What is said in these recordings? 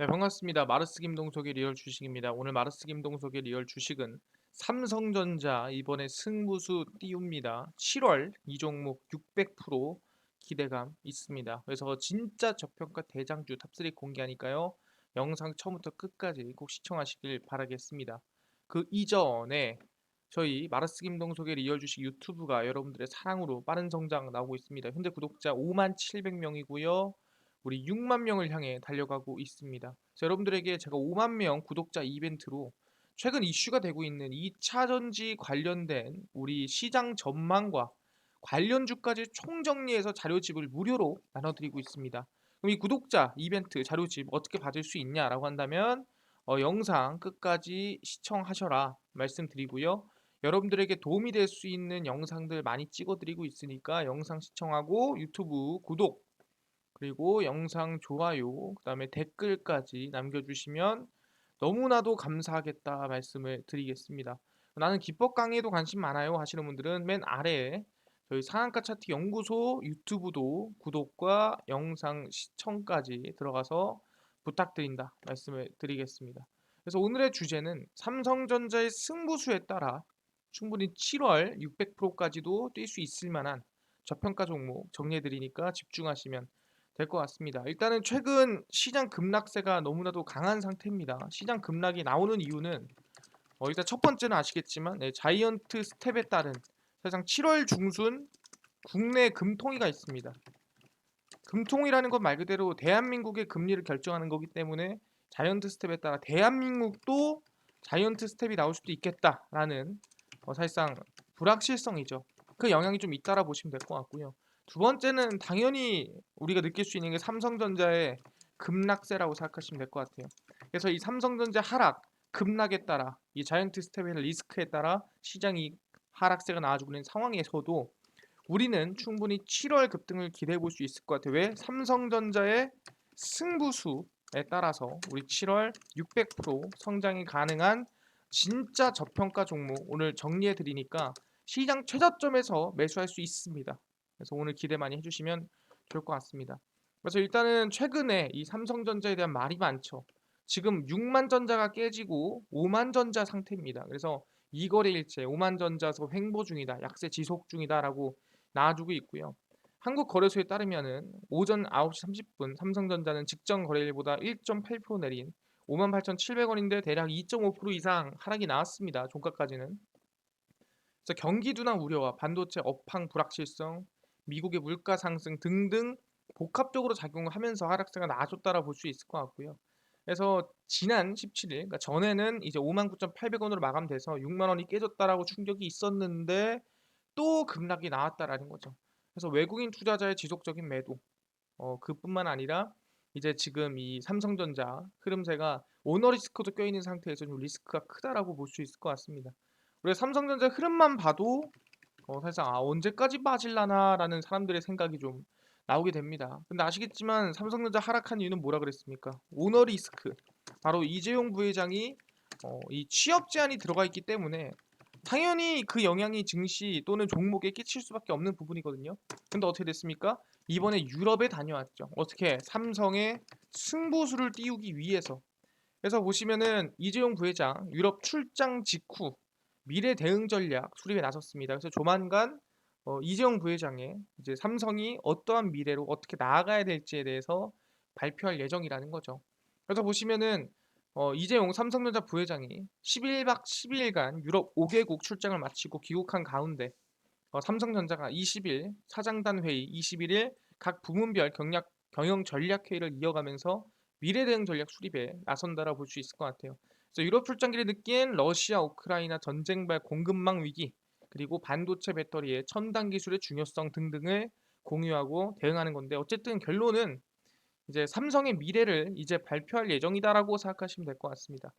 네, 반갑습니다. 마르스 김동석의 리얼 주식입니다. 오늘 마르스 김동석의 리얼 주식은 삼성전자 이번에 승부수 띄웁니다. 7월 이 종목 600% 기대감 있습니다. 그래서 진짜 저평가 대장주 탑3 공개하니까요. 영상 처음부터 끝까지 꼭 시청하시길 바라겠습니다. 그 이전에 저희 마르스 김동석의 리얼 주식 유튜브가 여러분들의 사랑으로 빠른 성장 나오고 있습니다. 현재 구독자 5만 700명이고요. 우리 6만 명을 향해 달려가고 있습니다. 그래서 여러분들에게 제가 5만 명 구독자 이벤트로 최근 이슈가 되고 있는 2차 전지 관련된 우리 시장 전망과 관련주까지 총정리해서 자료집을 무료로 나눠드리고 있습니다. 그럼 이 구독자 이벤트 자료집 어떻게 받을 수 있냐라고 한다면 영상 끝까지 시청하셔라 말씀드리고요. 여러분들에게 도움이 될 수 있는 영상들 많이 찍어드리고 있으니까 영상 시청하고 유튜브 구독 그리고 영상 좋아요, 그다음에 댓글까지 남겨주시면 너무나도 감사하겠다 말씀을 드리겠습니다. 나는 기법 강의에도 관심 많아요 하시는 분들은 맨 아래에 저희 상한가 차트 연구소 유튜브도 구독과 영상 시청까지 들어가서 부탁드린다 말씀을 드리겠습니다. 그래서 오늘의 주제는 삼성전자의 승부수에 따라 충분히 7월 600%까지도 뛸 수 있을 만한 저평가 종목 정리해 드리니까 집중하시면 될 것 같습니다. 일단은 최근 시장 급락세가 너무나도 강한 상태입니다. 시장 급락이 나오는 이유는 일단 첫 번째는 아시겠지만 자이언트 스텝에 따른 사실상 7월 중순 국내 금통위가 있습니다. 금통위라는 건 말 그대로 대한민국의 금리를 결정하는 거기 때문에 자이언트 스텝에 따라 대한민국도 자이언트 스텝이 나올 수도 있겠다라는 사실상 불확실성이죠. 그 영향이 좀 있다라 보시면 될 것 같고요. 두 번째는 당연히 우리가 느낄 수 있는 게 삼성전자의 급락세라고 생각하시면 될 것 같아요. 그래서 이 삼성전자 하락, 급락에 따라 이 자이언트 스텝의 리스크에 따라 시장이 하락세가 나와주고 있는 상황에서도 우리는 충분히 7월 급등을 기대해 볼 수 있을 것 같아요. 왜? 삼성전자의 승부수에 따라서 우리 7월 600% 성장이 가능한 진짜 저평가 종목 오늘 정리해 드리니까 시장 최저점에서 매수할 수 있습니다. 그래서 오늘 기대 많이 해주시면 좋을 것 같습니다. 그래서 일단은 최근에 이 삼성전자에 대한 말이 많죠. 지금 6만 전자가 깨지고 5만 전자 상태입니다. 그래서 이거래일체 5만 전자서 횡보 중이다, 약세 지속 중이다라고 나와주고 있고요. 한국거래소에 따르면은 오전 9시 30분 삼성전자는 직전 거래일보다 1.8% 내린 58,700원인데 대략 2.5% 이상 하락이 나왔습니다. 종가까지는. 그래서 경기 둔화 우려와 반도체 업황 불확실성, 미국의 물가 상승 등등 복합적으로 작용하면서 하락세가 나아졌다라 볼 수 있을 것 같고요. 그래서 지난 17일, 그러니까 전에는 이제 59,800원으로 마감돼서 6만 원이 깨졌다라고 충격이 있었는데 또 급락이 나왔다라는 거죠. 그래서 외국인 투자자의 지속적인 매도, 그뿐만 아니라 이제 지금 이 삼성전자 흐름세가 오너 리스크도 껴있는 상태에서 좀 리스크가 크다라고 볼 수 있을 것 같습니다. 우리가 삼성전자 흐름만 봐도 사실상 언제까지 빠질라나라는 사람들의 생각이 좀 나오게 됩니다. 근데 아시겠지만 삼성전자 하락한 이유는 뭐라 그랬습니까? 오너 리스크. 바로 이재용 부회장이 이 취업 제한이 들어가 있기 때문에 당연히 그 영향이 증시 또는 종목에 끼칠 수밖에 없는 부분이거든요. 근데 어떻게 됐습니까? 이번에 유럽에 다녀왔죠. 어떻게? 삼성의 승부수를 띄우기 위해서. 그래서 보시면은 이재용 부회장 유럽 출장 직후 미래 대응 전략 수립에 나섰습니다. 그래서 조만간 이재용 부회장의 이제 삼성이 어떠한 미래로 어떻게 나아가야 될지에 대해서 발표할 예정이라는 거죠. 그래서 보시면은 이재용 삼성전자 부회장이 11박 12일간 유럽 5개국 출장을 마치고 귀국한 가운데 삼성전자가 20일 사장단 회의, 21일 각 부문별 경영 전략 회의를 이어가면서 미래 대응 전략 수립에 나선다라 볼 수 있을 것 같아요. 그래서 유럽 출장길에 느낀 러시아 우크라이나 전쟁발 공급망 위기 그리고 반도체 배터리의 첨단 기술의 중요성 등등을 공유하고 대응하는 건데 어쨌든 결론은 이제 삼성의 미래를 이제 발표할 예정이다라고 생각하시면 될 것 같습니다.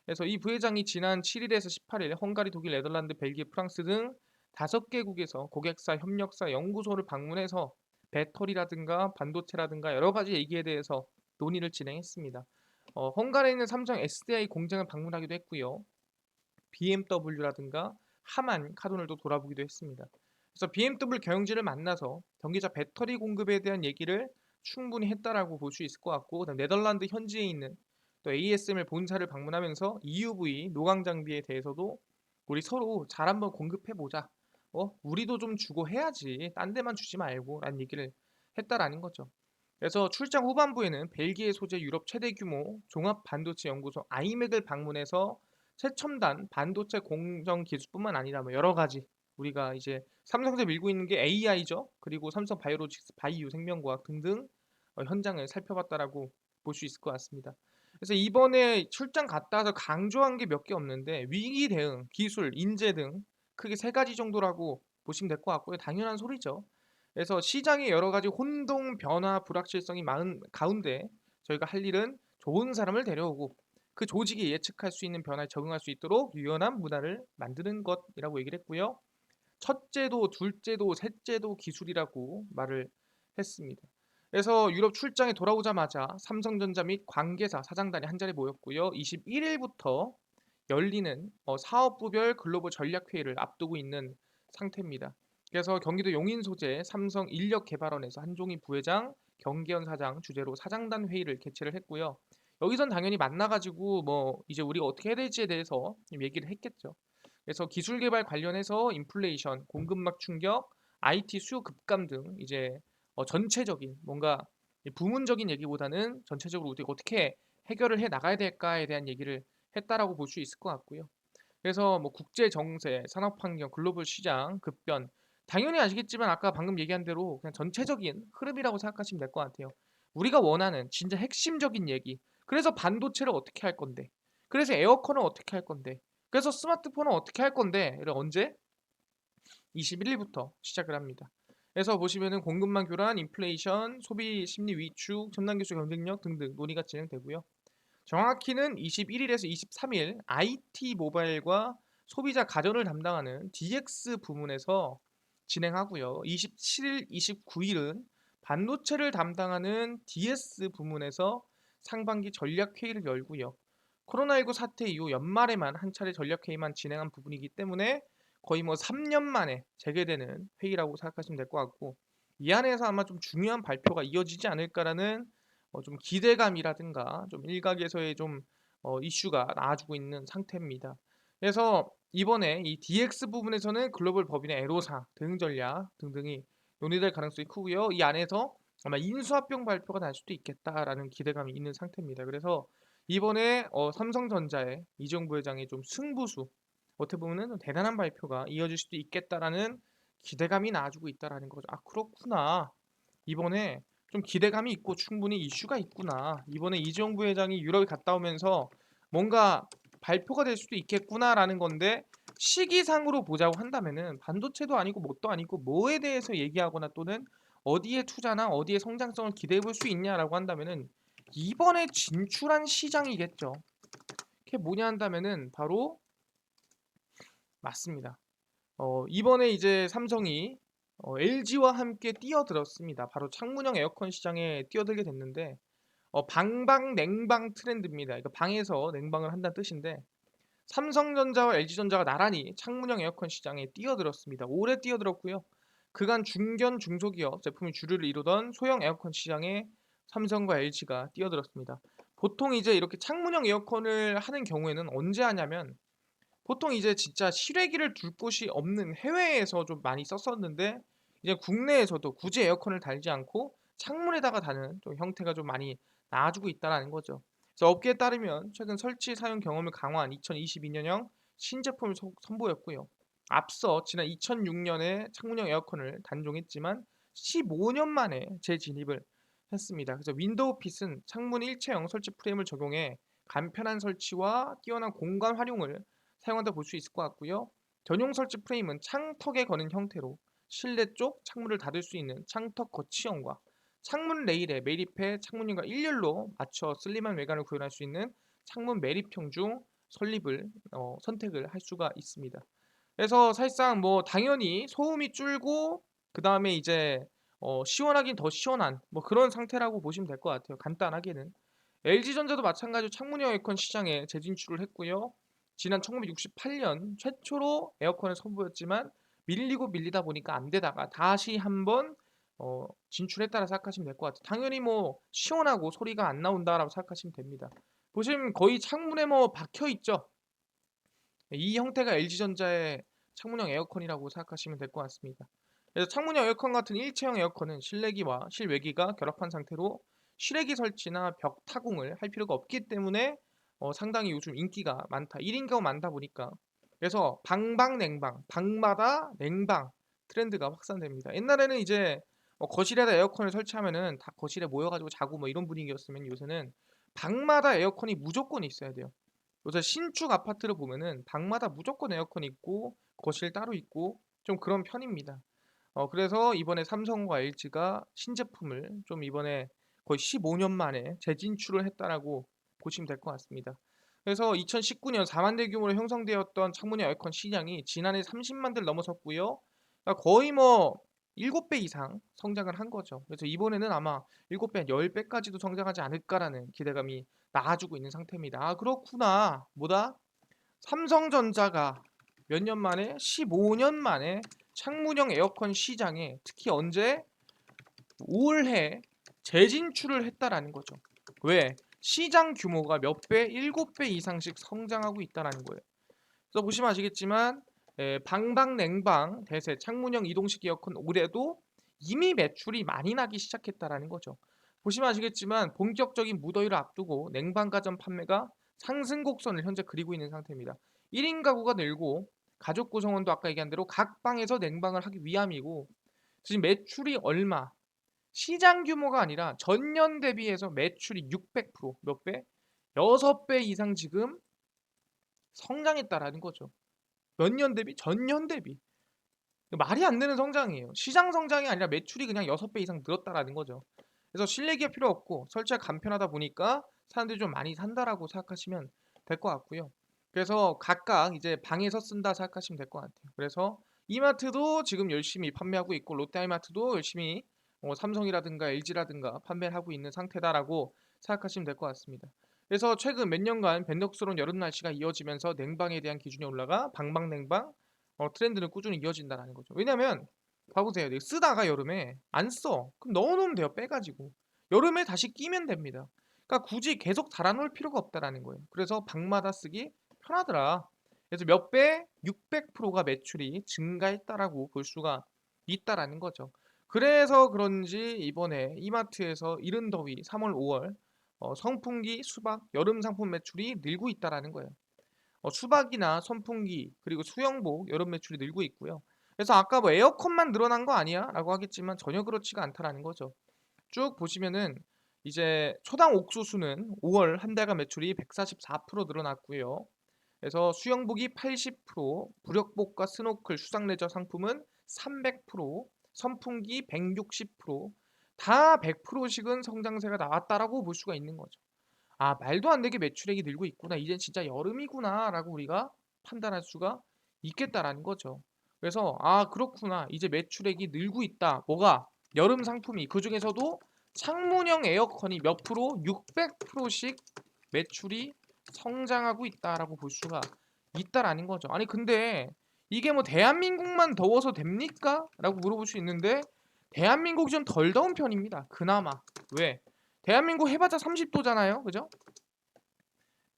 그래서 이 부회장이 지난 7일에서 18일 헝가리, 독일, 네덜란드, 벨기에, 프랑스 등 5개국에서 고객사, 협력사, 연구소를 방문해서 배터리라든가 반도체라든가 여러 가지 얘기에 대해서 논의를 진행했습니다. 헝가리에 있는 삼성 SDI 공장을 방문하기도 했고요. BMW라든가 하만, 카도늘도 돌아보기도 했습니다. 그래서 BMW 경영진을 만나서 전기차 배터리 공급에 대한 얘기를 충분히 했다라고 볼 수 있을 것 같고, 그다음 네덜란드 현지에 있는 또 ASML 본사를 방문하면서 EUV 노광 장비에 대해서도 우리 서로 잘 한번 공급해 보자. 우리도 좀 주고 해야지. 딴 데만 주지 말고라는 얘기를 했다라는 거죠. 그래서 출장 후반부에는 벨기에 소재 유럽 최대 규모 종합 반도체 연구소 아이맥을 방문해서 최첨단 반도체 공정 기술뿐만 아니라 뭐 여러 가지 우리가 이제 삼성에서 밀고 있는 게 AI죠. 그리고 삼성 바이오로직스, 바이오 생명과학 등등 현장을 살펴봤다라고 볼 수 있을 것 같습니다. 그래서 이번에 출장 갔다 와서 강조한 게 몇 개 없는데 위기 대응, 기술, 인재 등 크게 세 가지 정도라고 보시면 될 것 같고요. 당연한 소리죠. 그래서 시장의 여러 가지 혼동, 변화, 불확실성이 많은 가운데 저희가 할 일은 좋은 사람을 데려오고 그 조직이 예측할 수 있는 변화에 적응할 수 있도록 유연한 문화를 만드는 것이라고 얘기를 했고요. 첫째도, 둘째도, 셋째도 기술이라고 말을 했습니다. 그래서 유럽 출장에 돌아오자마자 삼성전자 및 관계사 사장단이 한 자리에 모였고요. 21일부터 열리는 사업부별 글로벌 전략회의를 앞두고 있는 상태입니다. 그래서 경기도 용인 소재 삼성 인력개발원에서 한종희 부회장, 경계현 사장 주재로 사장단 회의를 개최를 했고요. 여기선 당연히 만나가지고 뭐 이제 우리가 어떻게 해야 될지에 대해서 얘기를 했겠죠. 그래서 기술 개발 관련해서 인플레이션, 공급막 충격, IT 수요 급감 등 이제 전체적인 뭔가 부문적인 얘기보다는 전체적으로 우리가 어떻게 해결을 해 나가야 될까에 대한 얘기를 했다라고 볼 수 있을 것 같고요. 그래서 뭐 국제 정세, 산업 환경, 글로벌 시장 급변 당연히 아시겠지만 아까 방금 얘기한 대로 그냥 전체적인 흐름이라고 생각하시면 될 것 같아요. 우리가 원하는 진짜 핵심적인 얘기. 그래서 반도체를 어떻게 할 건데? 그래서 에어컨을 어떻게 할 건데? 그래서 스마트폰은 어떻게 할 건데? 를 언제? 21일부터 시작을 합니다. 그래서 보시면은 공급망 교란, 인플레이션, 소비 심리 위축, 첨단 기술 경쟁력 등등 논의가 진행되고요. 정확히는 21일에서 23일 IT 모바일과 소비자 가전을 담당하는 DX 부문에서 진행하고요. 27일, 29일은 반도체를 담당하는 DS 부문에서 상반기 전략 회의를 열고요. 코로나19 사태 이후 연말에만 한 차례 전략 회의만 진행한 부분이기 때문에 거의 뭐 3년 만에 재개되는 회의라고 생각하시면 될 것 같고 이 안에서 아마 좀 중요한 발표가 이어지지 않을까라는 좀 기대감이라든가 좀 일각에서의 좀 이슈가 나와주고 있는 상태입니다. 그래서 이번에 이 DX 부분에서는 글로벌 법인의 애로사, 대응 전략 등등이 논의될 가능성이 크고요. 이 안에서 아마 인수합병 발표가 날 수도 있겠다라는 기대감이 있는 상태입니다. 그래서 이번에 삼성전자의 이정부 회장의 좀 승부수 어떻게 보면은 대단한 발표가 이어질 수도 있겠다라는 기대감이 나와주고 있다라는 거죠. 아 그렇구나. 이번에 좀 기대감이 있고 충분히 이슈가 있구나. 이번에 이재용 부회장이 유럽에 갔다 오면서 뭔가 발표가 될 수도 있겠구나라는 건데 시기상으로 보자고 한다면은 반도체도 아니고 뭣도 아니고 뭐에 대해서 얘기하거나 또는 어디에 투자나 어디에 성장성을 기대해 볼 수 있냐라고 한다면은 이번에 진출한 시장이겠죠. 그게 뭐냐 한다면은 바로 맞습니다. 이번에 이제 삼성이 LG와 함께 뛰어들었습니다. 바로 창문형 에어컨 시장에 뛰어들게 됐는데 방방 냉방 트렌드입니다. 그러니까 방에서 냉방을 한다는 뜻인데 삼성전자와 LG전자가 나란히 창문형 에어컨 시장에 뛰어들었습니다. 오래 뛰어들었고요. 그간 중견 중소기업 제품이 주류를 이루던 소형 에어컨 시장에 삼성과 LG가 뛰어들었습니다. 보통 이제 이렇게 창문형 에어컨을 하는 경우에는 언제 하냐면 보통 이제 진짜 실외기를 둘 곳이 없는 해외에서 좀 많이 썼었는데 이제 국내에서도 굳이 에어컨을 달지 않고 창문에다가 다는 좀 형태가 좀 많이 나아지고 있다라는 거죠. 그래서 업계에 따르면 최근 설치 사용 경험을 강화한 2022년형 신제품을 선보였고요. 앞서 지난 2006년에 창문형 에어컨을 단종했지만 15년 만에 재진입을 했습니다. 그래서 윈도우 핏은 창문 일체형 설치 프레임을 적용해 간편한 설치와 뛰어난 공간 활용을 사용한다 볼 수 있을 것 같고요. 전용 설치 프레임은 창턱에 거는 형태로 실내 쪽 창문을 닫을 수 있는 창턱 거치형과 창문 레일에 매립해 창문형과 일렬로 맞춰 슬림한 외관을 구현할 수 있는 창문 매립형 중 설립을 선택을 할 수가 있습니다. 그래서 사실상 뭐 당연히 소음이 줄고 그 다음에 이제 시원하긴 더 시원한 뭐 그런 상태라고 보시면 될 것 같아요. 간단하게는. LG전자도 마찬가지로 창문형 에어컨 시장에 재진출을 했고요. 지난 1968년 최초로 에어컨을 선보였지만 밀리고 밀리다 보니까 안 되다가 다시 한번 진출했다라 생각하시면 될 것 같아요. 당연히 뭐 시원하고 소리가 안 나온다라고 생각하시면 됩니다. 보시면 거의 창문에 뭐 박혀 있죠. 이 형태가 LG전자의 창문형 에어컨이라고 생각하시면 될 것 같습니다. 그래서 창문형 에어컨 같은 일체형 에어컨은 실내기와 실외기가 결합한 상태로 실외기 설치나 벽 타공을 할 필요가 없기 때문에 상당히 요즘 인기가 많다. 1인 가구 많다 보니까. 그래서 방방냉방, 방마다 냉방 트렌드가 확산됩니다. 옛날에는 이제 거실에다 에어컨을 설치하면은 다 거실에 모여가지고 자고 뭐 이런 분위기였으면 요새는 방마다 에어컨이 무조건 있어야 돼요. 요새 신축 아파트를 보면은 방마다 무조건 에어컨이 있고 거실 따로 있고 좀 그런 편입니다. 그래서 이번에 삼성과 LG가 신제품을 좀 이번에 거의 15년 만에 재진출을 했다라고 보시면 될 것 같습니다. 그래서 2019년 4만 대 규모로 형성되었던 창문형 에어컨 시장이 지난해 30만 대를 넘어섰고요. 그러니까 거의 뭐 7배 이상 성장을 한 거죠. 그래서 이번에는 아마 7배, 10배까지도 성장하지 않을까라는 기대감이 나아지고 있는 상태입니다. 아, 그렇구나. 뭐다? 삼성전자가 몇 년 만에 15년 만에 창문형 에어컨 시장에 특히 언제 올해 재진출을 했다라는 거죠. 왜? 시장 규모가 몇 배, 7배 이상씩 성장하고 있다라는 거예요. 그래서 보시면 아시겠지만 방방냉방 대세 창문형 이동식 에어컨 올해도 이미 매출이 많이 나기 시작했다라는 거죠. 보시면 아시겠지만 본격적인 무더위를 앞두고 냉방 가전 판매가 상승 곡선을 현재 그리고 있는 상태입니다. 1인 가구가 늘고 가족 구성원도 아까 얘기한 대로 각 방에서 냉방을 하기 위함이고 지금 매출이 얼마? 시장 규모가 아니라 전년 대비해서 매출이 600%몇 배? 6배 이상 지금 성장했다라는 거죠. 몇 년 대비? 전년 대비. 말이 안 되는 성장이에요. 시장 성장이 아니라 매출이 그냥 6배 이상 늘었다라는 거죠. 그래서 실내기가 필요 없고 설치가 간편하다 보니까 사람들이 좀 많이 산다라고 생각하시면 될 것 같고요. 그래서 각각 이제 방에서 쓴다 생각하시면 될 것 같아요. 그래서 이마트도 지금 열심히 판매하고 있고 롯데이마트도 열심히 삼성이라든가 LG라든가 판매를 하고 있는 상태다라고 생각하시면 될 것 같습니다. 그래서 최근 몇 년간 변덕스러운 여름 날씨가 이어지면서 냉방에 대한 기준이 올라가 방방냉방 트렌드는 꾸준히 이어진다라는 거죠. 왜냐면 봐보세요. 이거 쓰다가 여름에 안 써. 그럼 넣어놓으면 돼요. 빼가지고. 여름에 다시 끼면 됩니다. 그러니까 굳이 계속 달아놓을 필요가 없다라는 거예요. 그래서 방마다 쓰기 편하더라. 그래서 몇 배? 600%가 매출이 증가했다라고 볼 수가 있다라는 거죠. 그래서 그런지 이번에 이마트에서 이른 더위 3월, 5월 선풍기, 수박, 여름 상품 매출이 늘고 있다라는 거예요. 수박이나 선풍기 그리고 수영복 여름 매출이 늘고 있고요. 그래서 아까 뭐 에어컨만 늘어난 거 아니야? 라고 하겠지만 전혀 그렇지가 않다라는 거죠. 쭉 보시면은 이제 초당 옥수수는 5월 한 달간 매출이 144% 늘어났고요. 그래서 수영복이 80%, 부력복과 스노클 수상 레저 상품은 300%, 선풍기 160%다 100%씩은 성장세가 나왔다라고 볼 수가 있는 거죠. 아, 말도 안 되게 매출액이 늘고 있구나. 이젠 진짜 여름이구나라고 우리가 판단할 수가 있겠다라는 거죠. 그래서 아, 그렇구나. 이제 매출액이 늘고 있다. 뭐가? 여름 상품이 그중에서도 창문형 에어컨이 몇 프로? 600%씩 매출이 성장하고 있다라고 볼 수가 있다라는 거죠. 아니 근데 이게 뭐 대한민국만 더워서 됩니까? 라고 물어볼 수 있는데 대한민국이 좀 덜 더운 편입니다. 그나마. 왜? 대한민국 해봤자 30도잖아요. 그죠?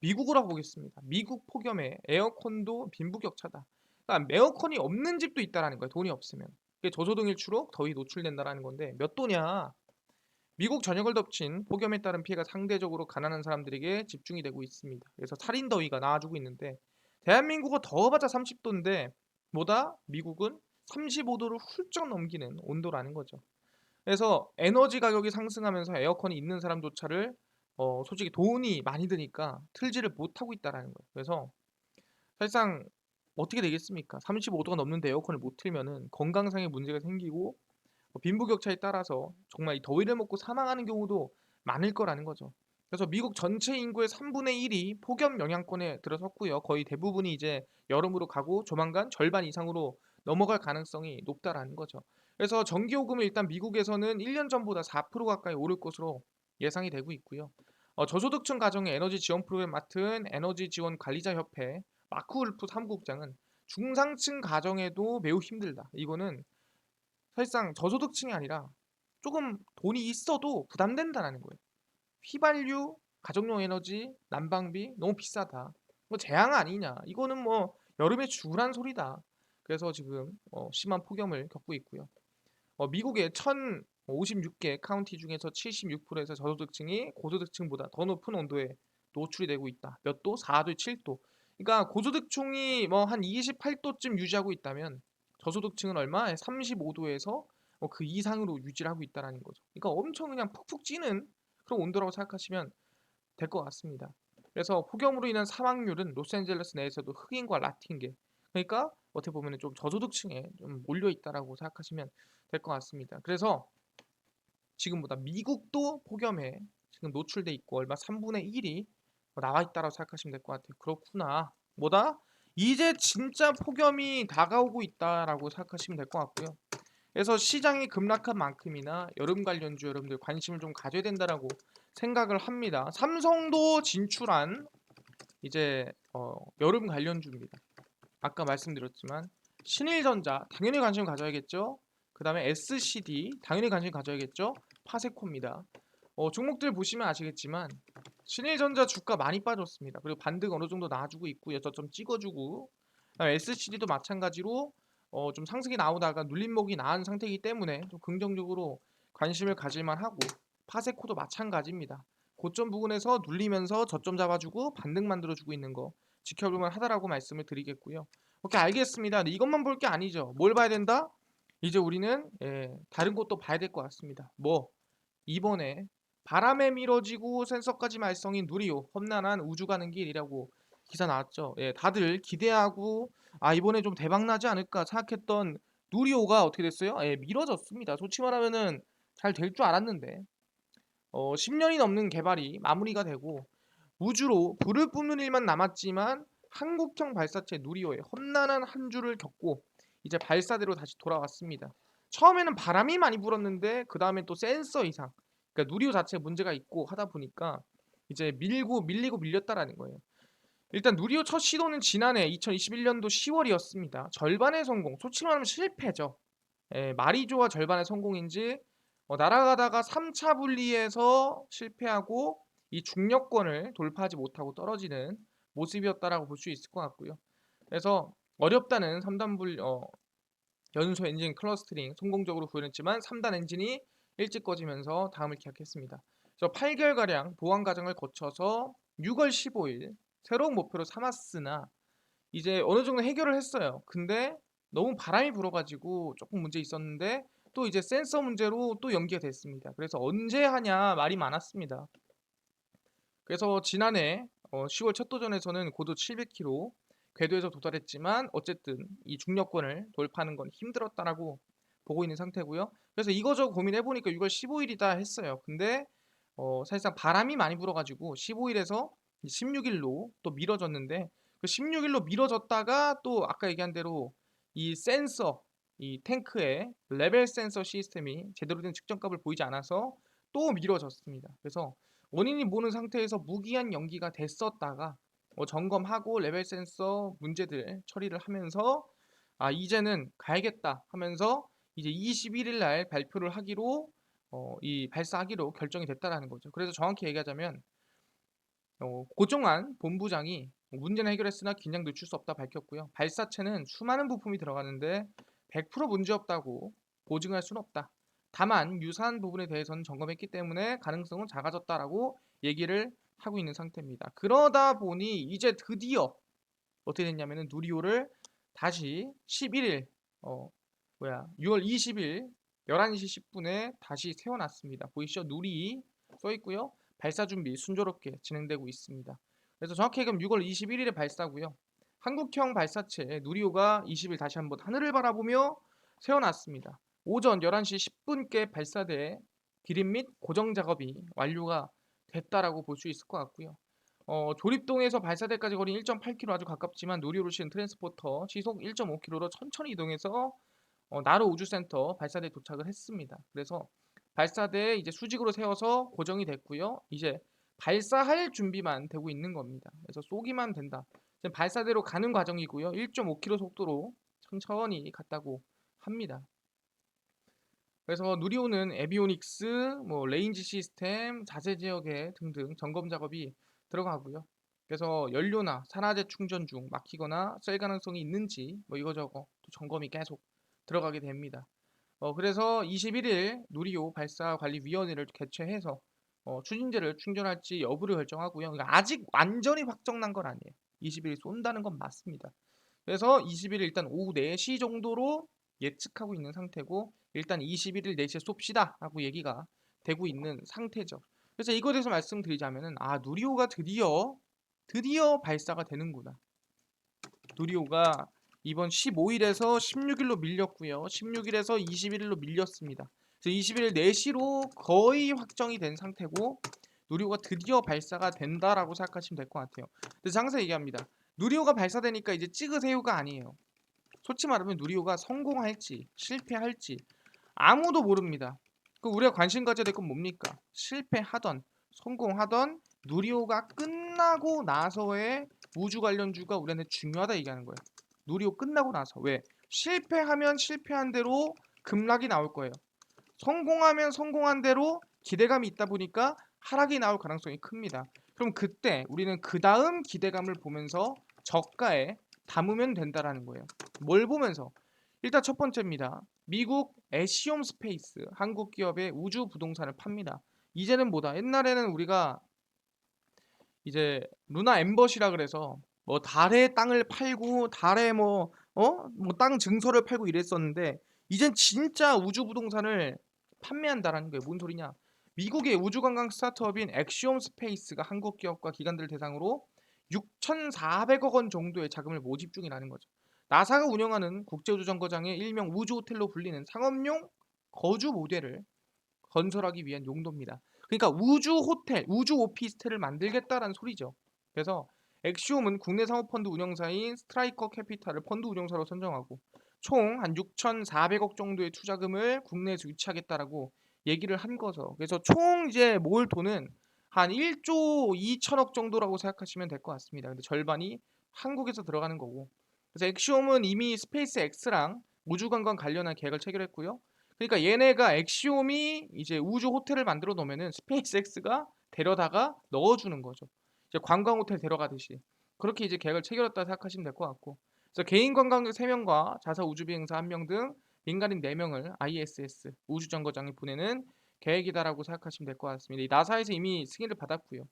미국으로 보겠습니다. 미국 폭염에 에어컨도 빈부격차다. 그러니까 에어컨이 없는 집도 있다라는 거예요. 돈이 없으면. 그게 저소득일수록 더위 노출된다라는 건데 몇 도냐? 미국 전역을 덮친 폭염에 따른 피해가 상대적으로 가난한 사람들에게 집중이 되고 있습니다. 그래서 살인 더위가 나아지고 있는데 대한민국은 더워봤자 30도인데 뭐다? 미국은 35도를 훌쩍 넘기는 온도라는 거죠. 그래서 에너지 가격이 상승하면서 에어컨이 있는 사람조차를 솔직히 돈이 많이 드니까 틀지를 못하고 있다라는 거예요. 그래서 사실상 어떻게 되겠습니까? 35도가 넘는데 에어컨을 못 틀면은 건강상의 문제가 생기고 빈부격차에 따라서 정말 이 더위를 먹고 사망하는 경우도 많을 거라는 거죠. 그래서 미국 전체 인구의 3분의 1이 폭염 영향권에 들어섰고요. 거의 대부분이 이제 여름으로 가고 조만간 절반 이상으로 넘어갈 가능성이 높다라는 거죠. 그래서 전기요금은 일단 미국에서는 1년 전보다 4% 가까이 오를 것으로 예상이 되고 있고요. 저소득층 가정의 에너지 지원 프로그램 맡은 에너지 지원 관리자 협회 마크 울프 사무국장은 중상층 가정에도 매우 힘들다. 이거는 사실상 저소득층이 아니라 조금 돈이 있어도 부담된다는 거예요. 휘발유, 가정용 에너지, 난방비 너무 비싸다. 뭐 재앙 아니냐. 이거는 뭐 여름에 죽으란 소리다. 그래서 지금 심한 폭염을 겪고 있고요. 미국의 1056개 카운티 중에서 76%에서 저소득층이 고소득층보다 더 높은 온도에 노출이 되고 있다. 몇 도? 4도, 7도. 그러니까 고소득층이 뭐 한 28도쯤 유지하고 있다면 저소득층은 얼마? 35도에서 그 이상으로 유지를 하고 있다라는 거죠. 그러니까 엄청 그냥 푹푹 찌는 그런 온도라고 생각하시면 될 것 같습니다. 그래서 폭염으로 인한 사망률은 로스앤젤레스 내에서도 흑인과 라틴계, 그러니까 어떻게 보면 좀 저소득층에 좀 몰려 있다라고 생각하시면 될 것 같습니다. 그래서 지금보다 미국도 폭염에 지금 노출돼 있고 얼마 3분의 1이 나와 있다라고 생각하시면 될 것 같아요. 그렇구나. 뭐다? 이제 진짜 폭염이 다가오고 있다라고 생각하시면 될 것 같고요. 그래서 시장이 급락한 만큼이나 여름 관련주 여러분들 관심을 좀 가져야 된다라고 생각을 합니다. 삼성도 진출한 이제 여름 관련주입니다. 아까 말씀드렸지만 신일전자 당연히 관심 가져야겠죠. 그 다음에 SCD 당연히 관심 가져야겠죠. 파세코입니다. 종목들 보시면 아시겠지만 신일전자 주가 많이 빠졌습니다. 그리고 반등 어느 정도 나와주고 있고요. 저점 찍어주고 SCD도 마찬가지로 좀 상승이 나오다가 눌림목이 나은 상태이기 때문에 좀 긍정적으로 관심을 가질만 하고 파세코도 마찬가지입니다. 고점 부근에서 눌리면서 저점 잡아주고 반등 만들어주고 있는 거 지켜볼만 하다라고 말씀을 드리겠고요. 오케이 알겠습니다. 근데 이것만 볼 게 아니죠. 뭘 봐야 된다? 이제 우리는 다른 것도 봐야 될 것 같습니다. 뭐 이번에 바람에 미뤄지고 센서까지 말썽인 누리호 험난한 우주 가는 길이라고 기사 나왔죠. 다들 기대하고 이번에 좀 대박 나지 않을까 생각했던 누리호가 어떻게 됐어요? 미뤄졌습니다. 솔직히 말하면은 잘 될 줄 알았는데 10년이 넘는 개발이 마무리가 되고 우주로 불을 뿜는 일만 남았지만 한국형 발사체 누리호의 험난한 한 주를 겪고 이제 발사대로 다시 돌아왔습니다. 처음에는 바람이 많이 불었는데 그 다음에 또 센서 이상, 그러니까 누리호 자체에 문제가 있고 하다 보니까 이제 밀고 밀리고 밀렸다라는 거예요. 일단 누리호 첫 시도는 지난해 2021년도 10월이었습니다. 절반의 성공, 솔직히 말하면 실패죠. 말이 좋아 절반의 성공인지 날아가다가 3차 분리에서 실패하고 이 중력권을 돌파하지 못하고 떨어지는 모습이었다라고 볼 수 있을 것 같고요. 그래서 어렵다는 3단 연소 엔진 클러스터링 성공적으로 구현했지만 3단 엔진이 일찍 꺼지면서 다음을 기약했습니다. 그래서 8개월가량 보완 과정을 거쳐서 6월 15일 새로운 목표로 삼았으나 이제 어느 정도 해결을 했어요. 근데 너무 바람이 불어가지고 조금 문제 있었는데 또 이제 센서 문제로 또 연기가 됐습니다. 그래서 언제 하냐 말이 많았습니다. 그래서 지난해 10월 첫 도전에서는 고도 700km 궤도에서 도달했지만 어쨌든 이 중력권을 돌파하는 건 힘들었다라고 보고 있는 상태고요. 그래서 이거저거 고민해보니까 6월 15일이다 했어요. 근데 사실상 바람이 많이 불어가지고 15일에서 16일로 또 미뤄졌는데 그 16일로 미뤄졌다가 또 아까 얘기한 대로 이 센서, 이 탱크의 레벨 센서 시스템이 제대로 된 측정값을 보이지 않아서 또 미뤄졌습니다. 그래서 원인이 모르는 상태에서 무기한 연기가 됐었다가 점검하고 레벨 센서 문제들 처리를 하면서 이제는 가야겠다 하면서 이제 21일 날 발표를 하기로 이 발사하기로 결정이 됐다라는 거죠. 그래서 정확히 얘기하자면 고종환 본부장이 문제는 해결했으나 긴장 늦출 수 없다 밝혔고요. 발사체는 수많은 부품이 들어가는데 100% 문제없다고 보증할 수는 없다. 다만 유사한 부분에 대해서는 점검했기 때문에 가능성은 작아졌다라고 얘기를 하고 있는 상태입니다. 그러다 보니 이제 드디어 어떻게 됐냐면은 누리호를 다시 11일 6월 20일 11시 10분에 다시 세워놨습니다. 보이시죠? 누리 써 있고요. 발사 준비 순조롭게 진행되고 있습니다. 그래서 정확히 얘기하면 6월 21일에 발사고요. 한국형 발사체 누리호가 20일 다시 한번 하늘을 바라보며 세워놨습니다. 오전 11시 10분께 발사대 기립 및 고정 작업이 완료가 됐다라고 볼 수 있을 것 같고요. 조립동에서 발사대까지 거리 1.8km 아주 가깝지만 누리호를 실은 트랜스포터 시속 1.5km로 천천히 이동해서 나로 우주센터 발사대에 도착을 했습니다. 그래서 발사대에 이제 수직으로 세워서 고정이 됐고요. 이제 발사할 준비만 되고 있는 겁니다. 그래서 쏘기만 된다. 지금 발사대로 가는 과정이고요. 1.5km 속도로 천천히 갔다고 합니다. 그래서 누리호는 에비오닉스, 뭐 레인지 시스템, 자세 제어계 등등 점검 작업이 들어가고요. 그래서 연료나 산화제 충전 중 막히거나 셀 가능성이 있는지 뭐 이거저거 또 점검이 계속 들어가게 됩니다. 그래서 21일 누리호 발사관리위원회를 개최해서 추진제를 충전할지 여부를 결정하고요. 그러니까 아직 완전히 확정난 건 아니에요. 20일 쏜다는 건 맞습니다. 그래서 20일 일단 오후 4시 정도로 예측하고 있는 상태고 일단 21일 4시에 쏩시다 라고 얘기가 되고 있는 상태죠. 그래서 이거에 대해서 말씀드리자면은 누리호가 드디어 발사가 되는구나. 누리호가 이번 15일에서 16일로 밀렸고요. 16일에서 21일로 밀렸습니다. 그래서 21일 4시로 거의 확정이 된 상태고 누리호가 드디어 발사가 된다라고 생각하시면 될 것 같아요. 그래서 항상 얘기합니다. 누리호가 발사되니까 이제 찍으세요가 아니에요. 솔직히 말하면 누리호가 성공할지 실패할지 아무도 모릅니다. 그 우리가 관심 가져야 될 건 뭡니까? 실패하던 성공하던 누리호가 끝나고 나서의 우주 관련주가 우리한테 중요하다 얘기하는 거예요. 누리호 끝나고 나서 왜? 실패하면 실패한 대로 급락이 나올 거예요. 성공하면 성공한 대로 기대감이 있다 보니까 하락이 나올 가능성이 큽니다. 그럼 그때 우리는 그 다음 기대감을 보면서 저가에 담으면 된다라는 거예요. 뭘 보면서? 일단 첫 번째입니다. 미국 에시움 스페이스 한국 기업의 우주 부동산을 팝니다. 이제는 뭐다? 옛날에는 우리가 이제 루나 엠버시라 그래서 뭐 달에 땅을 팔고 달에 뭐 땅 증서를 팔고 이랬었는데 이젠 진짜 우주 부동산을 판매한다라는 거예요. 뭔 소리냐? 미국의 우주 관광 스타트업인 엑시옴 스페이스가 한국 기업과 기관들 대상으로 6,400억 원 정도의 자금을 모집 중이라는 거죠. 나사가 운영하는 국제우주정거장의 일명 우주 호텔로 불리는 상업용 거주 모델을 건설하기 위한 용도입니다. 그러니까 우주 호텔, 우주 오피스텔을 만들겠다라는 소리죠. 그래서 엑시움은 국내 사모펀드 운영사인 스트라이커 캐피탈을 펀드 운영사로 선정하고 총 한 6,400억 정도의 투자금을 국내에서 유치하겠다라고 얘기를 한 거죠. 그래서 총 이제 모을 돈은 한 1조 2천억 정도라고 생각하시면 될 것 같습니다. 근데 절반이 한국에서 들어가는 거고. 그래서 엑시움은 이미 스페이스 X랑 우주관광 관련한 계약을 체결했고요. 그러니까 얘네가 엑시옴이 이제 우주 호텔을 만들어 놓으면은 스페이스X가 데려다가 넣어주는 거죠. 이제 관광 호텔 데려가듯이 그렇게 이제 계약을 체결했다 생각하시면 될 것 같고. 그래서 개인 관광객 3명과 자사 우주 비행사 1명 등 민간인 4명을 ISS 우주정거장에 보내는 계획이다라고 생각하시면 될 것 같습니다. 이 나사에서 이미 승인을 받았고요.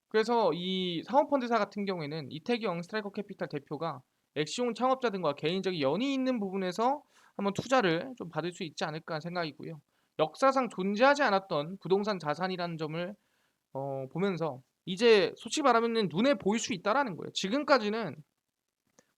그래서 이 사모펀드사 같은 경우에는 이태경 스트라이커 캐피탈 대표가 엑시온 창업자 등과 개인적인 연이 있는 부분에서 한번 투자를 좀 받을 수 있지 않을까 생각이고요. 역사상 존재하지 않았던 부동산 자산이라는 점을 보면서 이제 솔직히 말하면 눈에 보일 수 있다라는 거예요. 지금까지는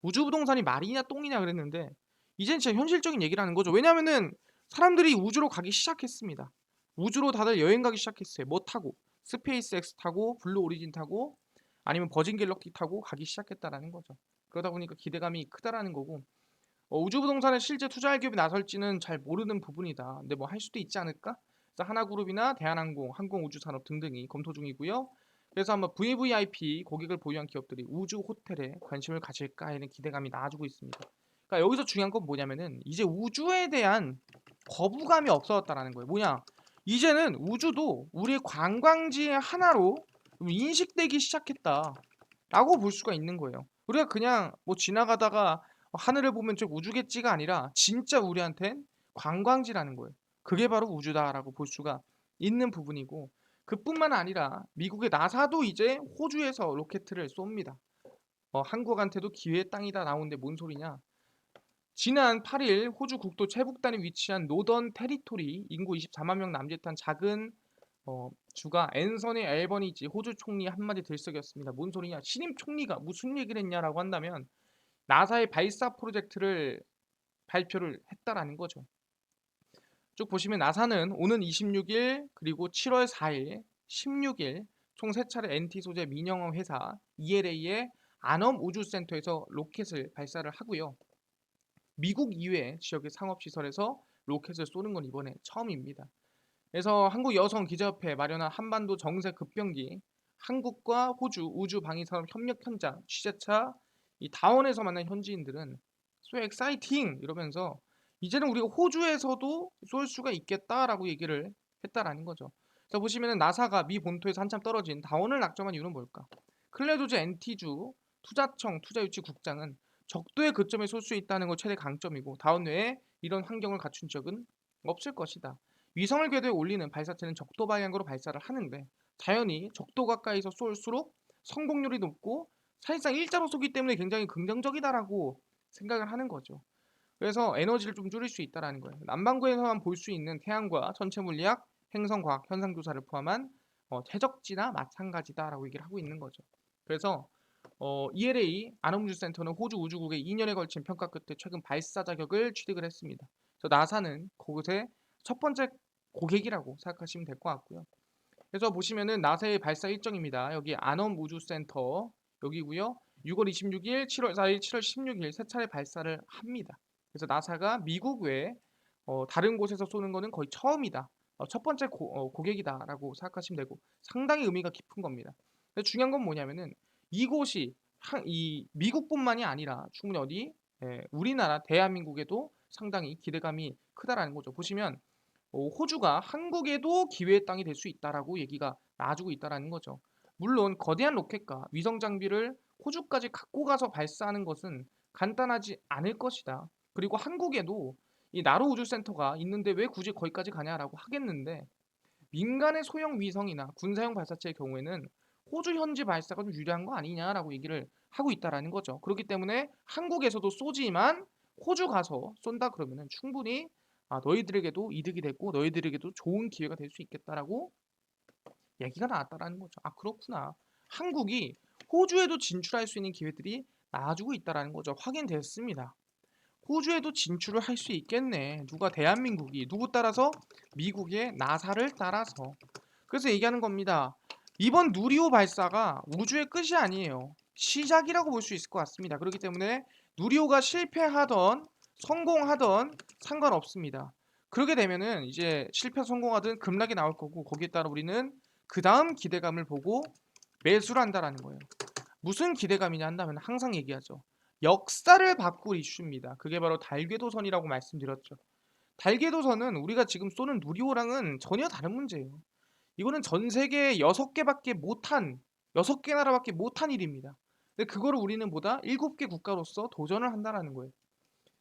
우주 부동산이 말이냐 똥이냐 그랬는데 이젠 진짜 현실적인 얘기라는 거죠. 왜냐하면은 사람들이 우주로 가기 시작했습니다. 우주로 다들 여행 가기 시작했어요. 뭐 타고 스페이스X 타고 블루 오리진 타고 아니면 버진 갤럭시 타고 가기 시작했다라는 거죠. 그러다 보니까 기대감이 크다라는 거고 우주 부동산에 실제 투자할 기업이 나설지는 잘 모르는 부분이다. 근데 뭐 할 수도 있지 않을까? 그래서 하나그룹이나 대한항공, 항공우주산업 등등이 검토 중이고요. 그래서 아마 VVIP 고객을 보유한 기업들이 우주 호텔에 관심을 가질까 하는 기대감이 나아지고 있습니다. 그러니까 여기서 중요한 건 뭐냐면은 이제 우주에 대한 거부감이 없어졌다라는 거예요. 뭐냐? 이제는 우주도 우리의 관광지의 하나로 인식되기 시작했다라고 볼 수가 있는 거예요. 우리가 그냥 뭐 지나가다가 하늘을 보면 저 우주겠지가 아니라 진짜 우리한텐 관광지라는 거예요. 그게 바로 우주다라고 볼 수가 있는 부분이고 그뿐만 아니라 미국의 나사도 이제 호주에서 로켓을 쏩니다. 한국한테도 기회의 땅이다 나오는데 뭔 소리냐? 지난 8일 호주 국도 최북단에 위치한 노던 테리토리 인구 24만 명 남짓한 작은 주가 앤서니 앨버니지 호주 총리 한마디 들썩였습니다. 뭔 소리냐? 신임 총리가 무슨 얘기를 했냐라고 한다면 나사의 발사 프로젝트를 발표를 했다라는 거죠. 쭉 보시면 나사는 오는 26일 그리고 7월 4일, 16일 총 3차례 NT 소재 민영업 회사 ELA의 안엄 우주센터에서 로켓을 발사를 하고요. 미국 이외 지역의 상업시설에서 로켓을 쏘는 건 이번에 처음입니다. 그래서 한국여성기자협회 마련한 한반도 정세 급변기 한국과 호주 우주방위산업 협력 현장 취재차 이 다원에서 만난 현지인들은 so exciting 이러면서 이제는 우리가 호주에서도 쏠 수가 있겠다라고 얘기를 했다라는 거죠. 자 보시면은 나사가 미 본토에서 한참 떨어진 다원을 낙점한 이유는 뭘까? 클레도주 NT주 투자청 투자유치국장은 적도의 거점에 쏠 수 있다는 것 최대 강점이고 다원 외에 이런 환경을 갖춘 적은 없을 것이다. 위성을 궤도에 올리는 발사체는 적도 방향으로 발사를 하는데 자연히 적도 가까이서 쏠수록 성공률이 높고 사실상 일자로 쏘기 때문에 굉장히 긍정적이다라고 생각을 하는 거죠. 그래서 에너지를 좀 줄일 수 있다라는 거예요. 남반구에서만 볼 수 있는 태양과 천체 물리학, 행성과학 현상 조사를 포함한 최적지나 마찬가지다라고 얘기를 하고 있는 거죠. 그래서 ELA 안원우주센터는 호주 우주국의 2년에 걸친 평가 끝에 최근 발사 자격을 취득을 했습니다. 그래서 나사는 그곳의 첫 번째 고객이라고 생각하시면 될 것 같고요. 그래서 보시면은 나사의 발사 일정입니다. 여기 안원우주센터 여기고요. 6월 26일, 7월 4일, 7월 16일 세 차례 발사를 합니다. 그래서 나사가 미국 외에 다른 곳에서 쏘는 거는 거의 처음이다. 첫 번째 고객이다라고 생각하시면 되고 상당히 의미가 깊은 겁니다. 근데 중요한 건 뭐냐면은 이곳이 이 미국뿐만이 아니라 충분히 어디 우리나라 대한민국에도 상당히 기대감이 크다라는 거죠. 보시면 호주가 한국에도 기회의 땅이 될 수 있다라고 얘기가 나와주고 있다라는 거죠. 물론 거대한 로켓과 위성 장비를 호주까지 갖고 가서 발사하는 것은 간단하지 않을 것이다. 그리고 한국에도 이 나로 우주센터가 있는데 왜 굳이 거기까지 가냐라고 하겠는데 민간의 소형 위성이나 군사용 발사체의 경우에는 호주 현지 발사가 좀 유리한 거 아니냐라고 얘기를 하고 있다라는 거죠. 그렇기 때문에 한국에서도 쏘지만 호주 가서 쏜다 그러면은 충분히 너희들에게도 이득이 되고 너희들에게도 좋은 기회가 될 수 있겠다라고 얘기가 나왔다라는 거죠. 아 그렇구나. 한국이 호주에도 진출할 수 있는 기회들이 나와주고 있다라는 거죠. 확인됐습니다. 호주에도 진출을 할 수 있겠네. 누가 대한민국이 누구 따라서 미국의 나사를 따라서. 그래서 얘기하는 겁니다. 이번 누리호 발사가 우주의 끝이 아니에요. 시작이라고 볼 수 있을 것 같습니다. 그렇기 때문에 누리호가 실패하던 성공하던 상관없습니다. 그렇게 되면은 이제 실패 성공하든 급락이 나올 거고 거기에 따라 우리는 그 다음 기대감을 보고 매수를 한다라는 거예요. 무슨 기대감이냐 한다면 항상 얘기하죠. 역사를 바꿀 이슈입니다. 그게 바로 달궤도선이라고 말씀드렸죠. 달궤도선은 우리가 지금 쏘는 누리호랑은 전혀 다른 문제예요. 이거는 전 세계 6개밖에 못한 6개 나라밖에 못한 일입니다. 근데 그거를 우리는 보다 7개 국가로서 도전을 한다라는 거예요.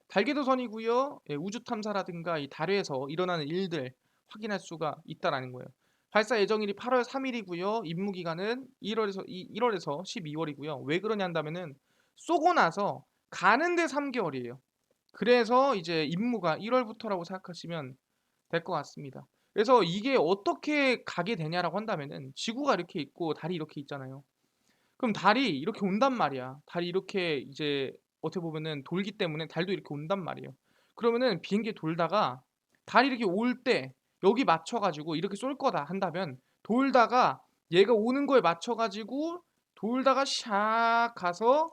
달궤도선이고요. 예, 우주 탐사라든가 이 달에서 일어나는 일들 확인할 수가 있다라는 거예요. 발사 예정일이 8월 3일이고요. 임무 기간은 1월에서 12월이고요. 왜 그러냐 한다면은 쏘고 나서 가는데 3개월이에요. 그래서 이제 임무가 1월부터라고 생각하시면 될 것 같습니다. 그래서 이게 어떻게 가게 되냐라고 한다면은 지구가 이렇게 있고 달이 이렇게 있잖아요. 그럼 달이 이렇게 온단 말이야. 달이 이렇게 이제 어떻게 보면은 돌기 때문에 달도 이렇게 온단 말이에요. 그러면은 비행기 돌다가 달이 이렇게 올 때 여기 맞춰 가지고 이렇게 쏠 거다 한다면 돌다가 얘가 오는 거에 맞춰 가지고 돌다가 샥 가서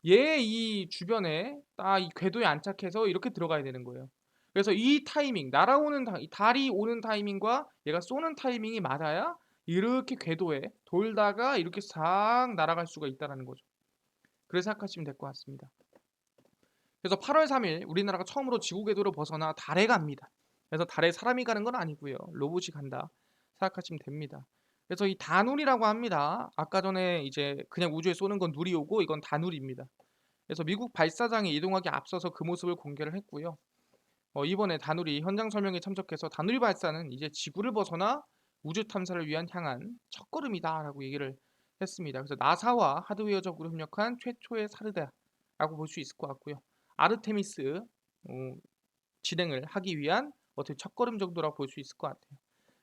얘 이 주변에 딱 이 궤도에 안착해서 이렇게 들어가야 되는 거예요. 그래서 이 타이밍 날아오는 이 달이 오는 타이밍과 얘가 쏘는 타이밍이 맞아야 이렇게 궤도에 돌다가 이렇게 싹 날아갈 수가 있다라는 거죠. 그렇게 생각하시면 될 것 같습니다. 그래서 8월 3일 우리나라가 처음으로 지구 궤도를 벗어나 달에 갑니다. 그래서 달에 사람이 가는 건 아니고요. 로봇이 간다 생각하시면 됩니다. 그래서 이 다누리라고 합니다. 아까 전에 이제 그냥 우주에 쏘는 건 누리호고 이건 다누리입니다. 그래서 미국 발사장에 이동하기 앞서서 그 모습을 공개를 했고요. 이번에 다누리 현장 설명에 참석해서 다누리 발사는 이제 지구를 벗어나 우주 탐사를 위한 향한 첫걸음이다라고 얘기를 했습니다. 그래서 나사와 하드웨어적으로 협력한 최초의 사르다라고 볼 수 있을 것 같고요. 아르테미스 진행을 하기 위한 어떻게 첫걸음 정도라고 볼 수 있을 것 같아요.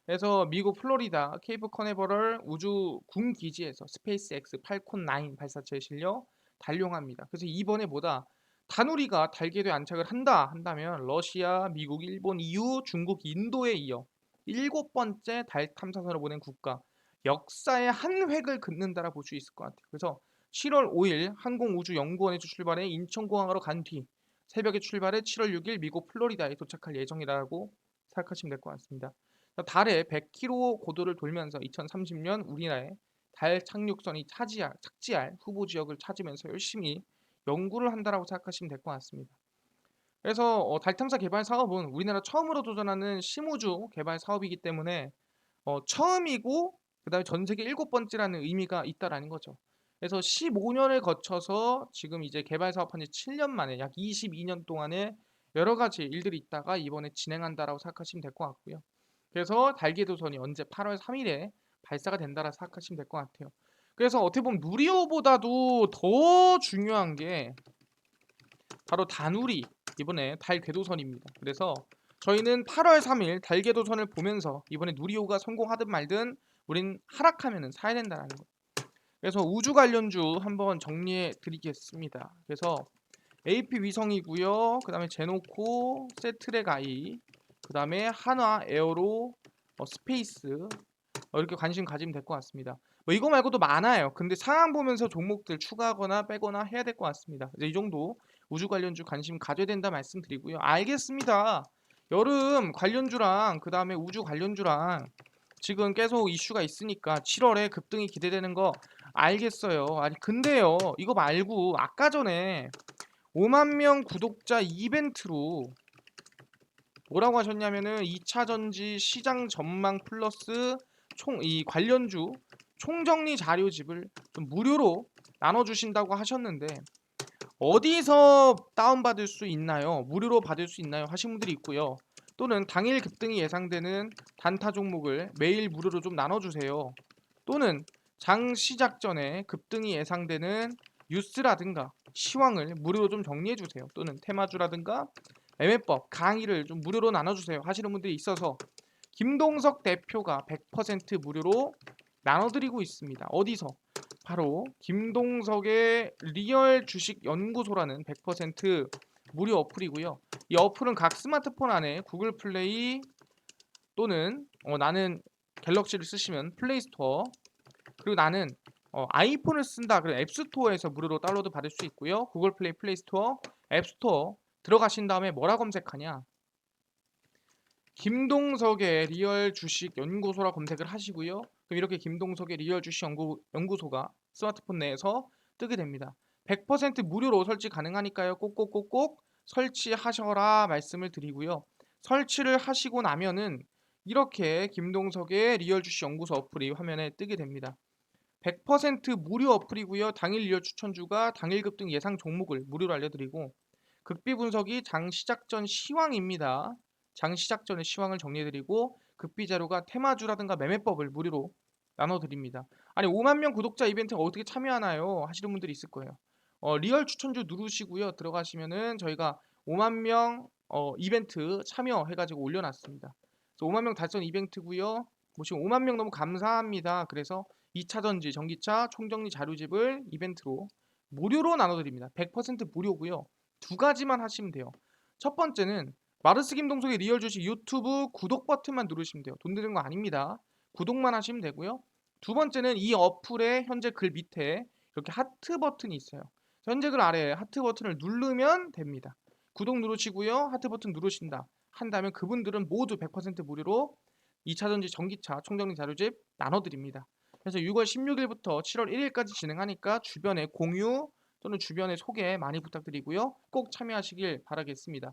그래서 미국 플로리다 케이프 커네버럴 우주 군 기지에서 스페이스X 팔콘 9 발사체에 실려 달용합니다. 그래서 이번에 보다 다누리가 달궤도에 안착을 한다면 러시아, 미국, 일본, EU, 중국, 인도에 이어 7번째 달 탐사선을 보낸 국가 역사의 한 획을 긋는다라 볼 수 있을 것 같아요. 그래서 7월 5일 항공우주연구원에서 출발해 인천공항으로 간 뒤 새벽에 출발해 7월 6일 미국 플로리다에 도착할 예정이라고 생각하시면 될 것 같습니다. 달에 100km 고도를 돌면서 2030년 우리나라의 달 착륙선이 착지할 후보 지역을 찾으면서 열심히 연구를 한다라고 생각하시면 될 것 같습니다. 그래서 달 탐사 개발 사업은 우리나라 처음으로 도전하는 심우주 개발 사업이기 때문에 처음이고 그다음에 전 세계 7번째라는 의미가 있다라는 거죠. 그래서 15년을 거쳐서 지금 이제 개발 사업한 지 7년 만에 약 22년 동안에 여러 가지 일들이 있다가 이번에 진행한다라고 생각하시면 될 것 같고요. 그래서 달궤도선이 언제 8월 3일에 발사가 된다라 생각하시면 될 것 같아요. 그래서 어떻게 보면 누리호보다도 더 중요한 게 바로 다누리 이번에 달궤도선입니다. 그래서 저희는 8월 3일 달궤도선을 보면서 이번에 누리호가 성공하든 말든 우린 하락하면은 사야 된다는 거. 그래서 우주 관련주 한번 정리해 드리겠습니다. 그래서 AP 위성이고요. 그다음에 제노코, 세트랙 아이, 그다음에 한화, 에어로, 스페이스 이렇게 관심 가지면 될 것 같습니다. 뭐 이거 말고도 많아요. 근데 상황 보면서 종목들 추가하거나 빼거나 해야 될 것 같습니다. 이제 이 정도 우주 관련주 관심 가져야 된다 말씀드리고요. 알겠습니다. 여름 관련주랑 그 다음에 우주 관련주랑 지금 계속 이슈가 있으니까 7월에 급등이 기대되는 거 알겠어요. 아니 근데요 이거 말고 아까 전에 5만 명 구독자 이벤트로 뭐라고 하셨냐면은 2차 전지 시장 전망 플러스 총 이 관련주 총정리 자료집을 좀 무료로 나눠주신다고 하셨는데 어디서 다운받을 수 있나요? 무료로 받을 수 있나요? 하신 분들이 있고요. 또는 당일 급등이 예상되는 단타 종목을 매일 무료로 좀 나눠주세요. 또는 장 시작 전에 급등이 예상되는 뉴스라든가 시황을 무료로 좀 정리해주세요. 또는 테마주라든가 매매법 강의를 좀 무료로 나눠주세요 하시는 분들이 있어서 김동석 대표가 100% 무료로 나눠드리고 있습니다. 어디서? 바로 김동석의 리얼 주식 연구소라는 100% 무료 어플이고요. 이 어플은 각 스마트폰 안에 구글 플레이 또는 나는 갤럭시를 쓰시면 플레이 스토어 그리고 나는 아이폰을 쓴다 그럼 앱스토어에서 무료로 다운로드 받을 수 있고요. 구글 플레이, 플레이 스토어, 앱스토어 들어가신 다음에 뭐라 검색하냐? 김동석의 리얼 주식 연구소라 검색을 하시고요. 그럼 이렇게 김동석의 리얼 주식 연구소가 스마트폰 내에서 뜨게 됩니다. 100% 무료로 설치 가능하니까요. 꼭꼭꼭꼭 설치하셔라 말씀을 드리고요. 설치를 하시고 나면은 이렇게 김동석의 리얼 주식 연구소 어플이 화면에 뜨게 됩니다. 100% 무료 어플이고요. 당일 리얼 추천주가 당일 급등 예상 종목을 무료로 알려드리고 극비 분석이 장 시작 전 시황입니다. 장 시작 전에 시황을 정리해드리고 극비 자료가 테마주라든가 매매법을 무료로 나눠드립니다. 아니 5만 명 구독자 이벤트에 어떻게 참여하나요? 하시는 분들이 있을 거예요. 리얼 추천주 누르시고요. 들어가시면은 저희가 5만 명 이벤트 참여해가지고 올려놨습니다. 그래서 5만 명 달성 이벤트고요. 뭐 지금 5만 명 너무 감사합니다. 그래서 2차 전지 전기차 총정리 자료집을 이벤트로 무료로 나눠드립니다. 100% 무료고요. 두 가지만 하시면 돼요. 첫 번째는 마르스 김동석의 리얼 주식 유튜브 구독 버튼만 누르시면 돼요. 돈 드는 거 아닙니다. 구독만 하시면 되고요. 두 번째는 이 어플의 현재 글 밑에 이렇게 하트 버튼이 있어요. 현재 글 아래에 하트 버튼을 누르면 됩니다. 구독 누르시고요. 하트 버튼 누르신다. 한다면 그분들은 모두 100% 무료로 2차 전지 전기차 총정리 자료집 나눠드립니다. 그래서 6월 16일부터 7월 1일까지 진행하니까 주변에 공유 또는 주변에 소개 많이 부탁드리고요. 꼭 참여하시길 바라겠습니다.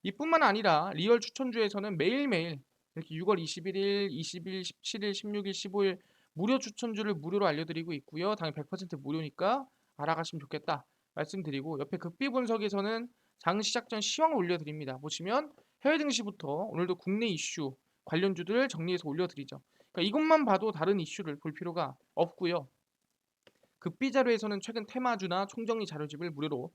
이뿐만 아니라 리얼 추천주에서는 매일매일 이렇게 6월 21일, 20일, 17일, 16일, 15일 무료 추천주를 무료로 알려드리고 있고요. 당연히 100% 무료니까 알아가시면 좋겠다 말씀드리고 옆에 극비 분석에서는 장 시작 전 시황을 올려드립니다. 보시면 해외 증시부터 오늘도 국내 이슈 관련주들 정리해서 올려드리죠. 그러니까 이것만 봐도 다른 이슈를 볼 필요가 없고요. 극비 자료에서는 최근 테마주나 총정리 자료집을 무료로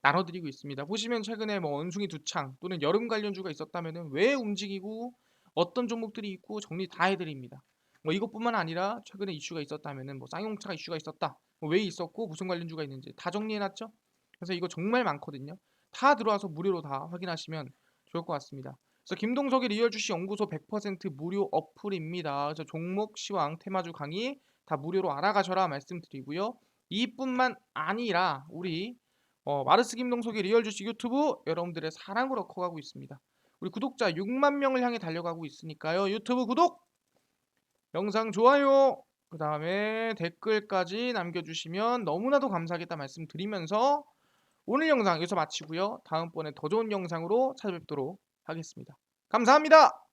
나눠드리고 있습니다. 보시면 최근에 뭐 원숭이 두창 또는 여름 관련주가 있었다면은 왜 움직이고 어떤 종목들이 있고 정리 다 해드립니다. 뭐 이것뿐만 아니라 최근에 이슈가 있었다면은 뭐 쌍용차가 이슈가 있었다. 뭐왜 있었고 무슨 관련주가 있는지 다 정리해놨죠. 그래서 이거 정말 많거든요. 다 들어와서 무료로 다 확인하시면 좋을 것 같습니다. 그래서 김동석의 리얼 주식 연구소 100% 무료 어플입니다. 그래서 종목 시황 테마주 강의 다 무료로 알아가셔라 말씀드리고요. 이뿐만 아니라 우리 마르스 김동석의 리얼 주식 유튜브 여러분들의 사랑으로 커가고 있습니다. 우리 구독자 6만 명을 향해 달려가고 있으니까요. 유튜브 구독, 영상 좋아요, 그 다음에 댓글까지 남겨주시면 너무나도 감사하겠다 말씀드리면서 오늘 영상 여기서 마치고요. 다음번에 더 좋은 영상으로 찾아뵙도록 하겠습니다. 감사합니다.